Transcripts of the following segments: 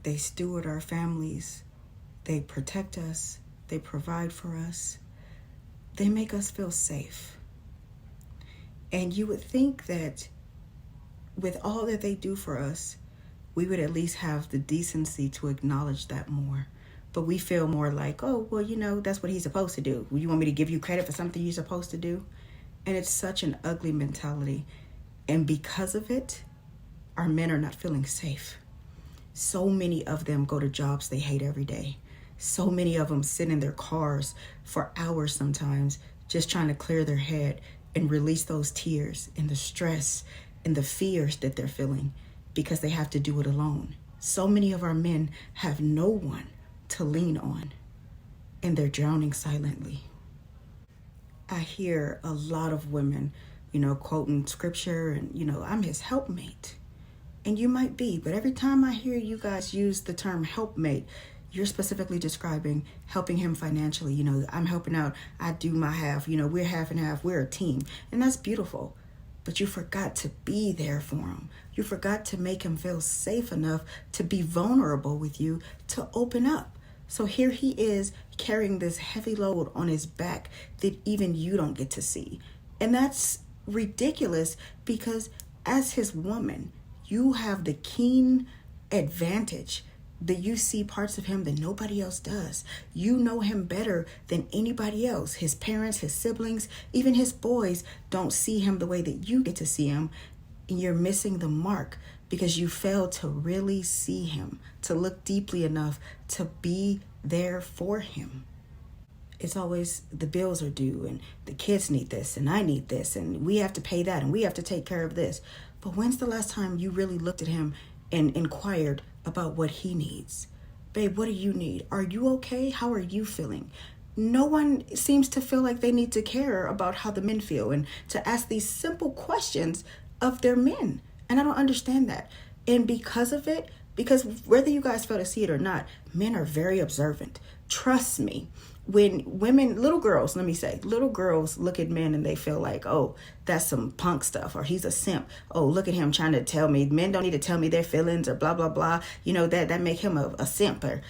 They steward our families. They protect us. They provide for us. They make us feel safe. And you would think that with all that they do for us, we would at least have the decency to acknowledge that more. But we feel more like, oh, well, that's what he's supposed to do. You want me to give you credit for something you're supposed to do? And it's such an ugly mentality. And because of it, our men are not feeling safe. So many of them go to jobs they hate every day. So many of them sit in their cars for hours sometimes, just trying to clear their head and release those tears and the stress and the fears that they're feeling because they have to do it alone. So many of our men have no one to lean on, and they're drowning silently. I hear a lot of women, quoting scripture and, I'm his helpmate. And you might be, but every time I hear you guys use the term helpmate, you're specifically describing helping him financially. I'm helping out. I do my half. We're half and half. We're a team. And that's beautiful. But you forgot to be there for him. You forgot to make him feel safe enough to be vulnerable with you, to open up. So here he is carrying this heavy load on his back that even you don't get to see. And that's ridiculous because as his woman, you have the keen advantage that you see parts of him that nobody else does. You know him better than anybody else. His parents, his siblings, even his boys don't see him the way that you get to see him. And you're missing the mark because you failed to really see him, to look deeply enough to be there for him. It's always the bills are due and the kids need this and I need this and we have to pay that and we have to take care of this. But when's the last time you really looked at him and inquired about what he needs? Babe, what do you need? Are you okay? How are you feeling? No one seems to feel like they need to care about how the men feel and to ask these simple questions of their men. And I don't understand that. And because of it, because whether you guys fail to see it or not, men are very observant. Trust me. When women, little girls look at men and they feel like, oh, that's some punk stuff, or he's a simp. Oh, look at him trying to tell me. Men don't need to tell me their feelings or blah, blah, blah. That make him a simp. Or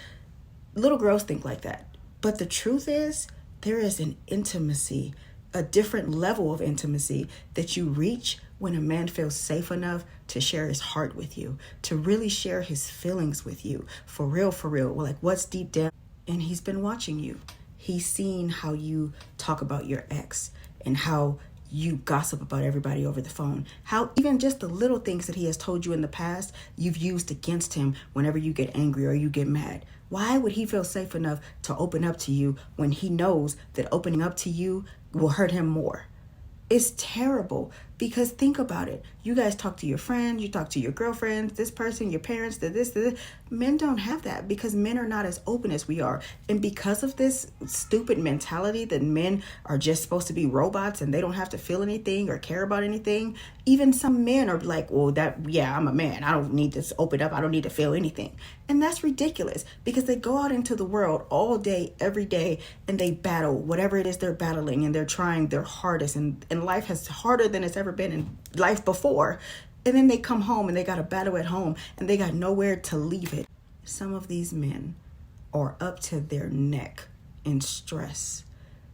little girls think like that. But the truth is, there is an intimacy, a different level of intimacy that you reach when a man feels safe enough to share his heart with you, to really share his feelings with you. For real. Like what's deep down. And he's been watching you. He's seen how you talk about your ex and how you gossip about everybody over the phone. How even just the little things that he has told you in the past, you've used against him whenever you get angry or you get mad. Why would he feel safe enough to open up to you when he knows that opening up to you will hurt him more? It's terrible because think about it. You guys talk to your friends, you talk to your girlfriends, this person, your parents, this. Men don't have that because men are not as open as we are. And because of this stupid mentality that men are just supposed to be robots and they don't have to feel anything or care about anything, even some men are like, well, I'm a man. I don't need to open up. I don't need to feel anything. And that's ridiculous because they go out into the world all day, every day, and they battle whatever it is they're battling and they're trying their hardest. And life is harder than it's ever been in life before. And then they come home and they got a battle at home and they got nowhere to leave it. Some of these men are up to their neck in stress.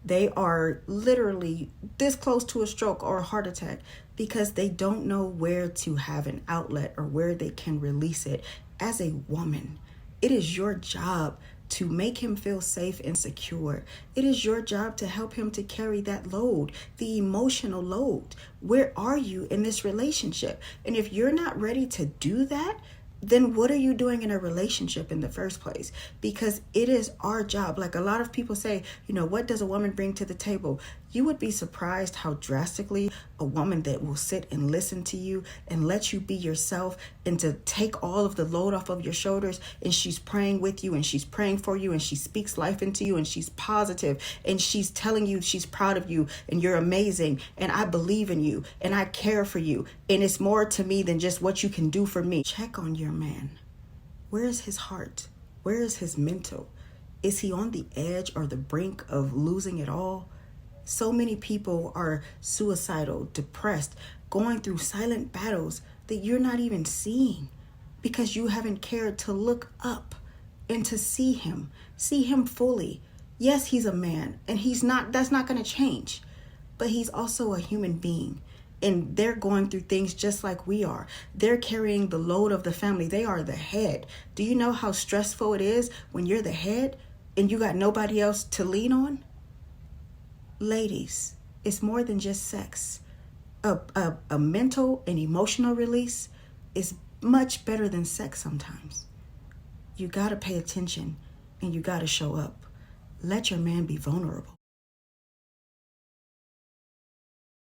They are literally this close to a stroke or a heart attack because they don't know where to have an outlet or where they can release it. As a woman, it is your job to make him feel safe and secure. It is your job to help him to carry that load, the emotional load. Where are you in this relationship? And if you're not ready to do that, then what are you doing in a relationship in the first place? Because it is our job. Like a lot of people say, what does a woman bring to the table? You would be surprised how drastically a woman that will sit and listen to you and let you be yourself and to take all of the load off of your shoulders, and she's praying with you and she's praying for you and she speaks life into you and she's positive and she's telling you she's proud of you and you're amazing and I believe in you and I care for you and it's more to me than just what you can do for me. Check on your man. Where is his heart? Where is his mental? Is he on the edge or the brink of losing it all? So many people are suicidal, depressed, going through silent battles that you're not even seeing because you haven't cared to look up and to see him fully. Yes, he's a man, and that's not going to change, but he's also a human being, and they're going through things just like we are. They're carrying the load of the family. They are the head. Do you know how stressful it is when you're the head and you got nobody else to lean on? Ladies, it's more than just sex. A mental and emotional release is much better than sex sometimes. You got to pay attention and you got to show up. Let your man be vulnerable.